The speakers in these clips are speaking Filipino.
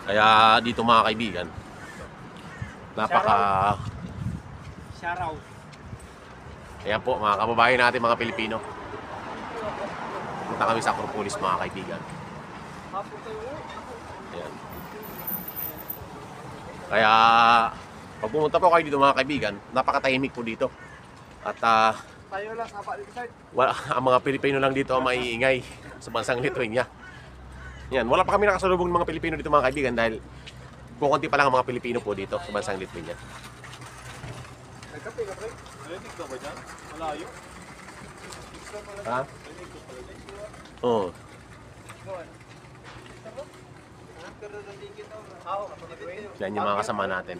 Kaya dito mga kaibigan, napaka... Shoutout. Ayan po mga kababayan natin mga Pilipino. Punta kami sa Acropolis mga kaibigan. Ayan. Kaya pag pumunta po kayo dito mga kaibigan, napakatahimik po dito. At Tayo lang, haba dito side. ang mga Pilipino lang dito ang maiingay sa bansang Lithuania. Yan, wala pa kami nakasalubong ng mga Pilipino dito mga kaibigan dahil kukunti pa lang ang mga Pilipino po dito sa bansang Lithuania. Nagkape ka, pre? Narinig ka ba dyan? Malayo? Ha? Oo. Yan yung mga kasama natin.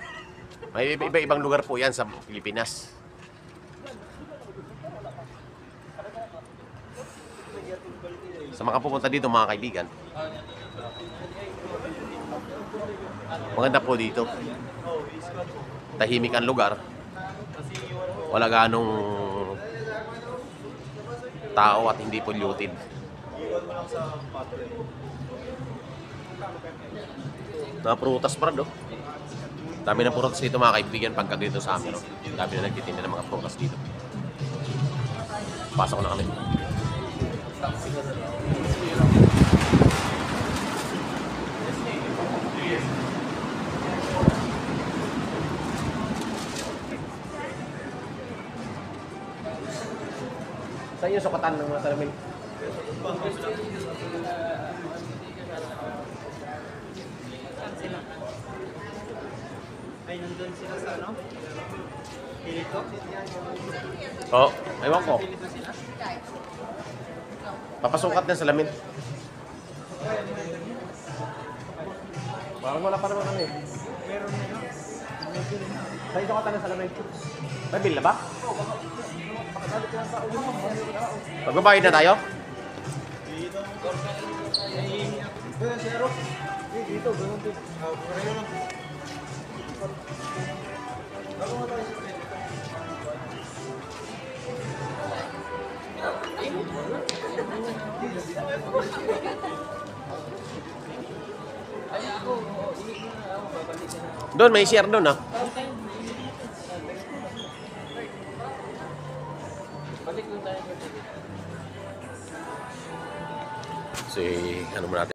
May iba-ibang lugar po yan sa Pilipinas. Sa mga pupunta dito mga kaibigan, maganda po dito. Tahimik ang lugar. Wala ganong tao at hindi polluted. Na prutas pa rin, no? Dami ng prutas dito mga kaibigan pagka dito sa amin, no? Dami na nagtitinda ng mga prutas dito. Pasok na kami. Saan yung sukatan ng mga salamin? Ay, nandun sila sa ano? Pilito? Oo, ewan ko. Pilito sila? Papasukat ng salamin. Parang wala pa naman kami. Meron na yun. Saan yung sukatan ng salamin? May bill na ba? Magbabayad na tayo? Dito, ganun din. Doon, may share doon ah. Si, ano mo natin?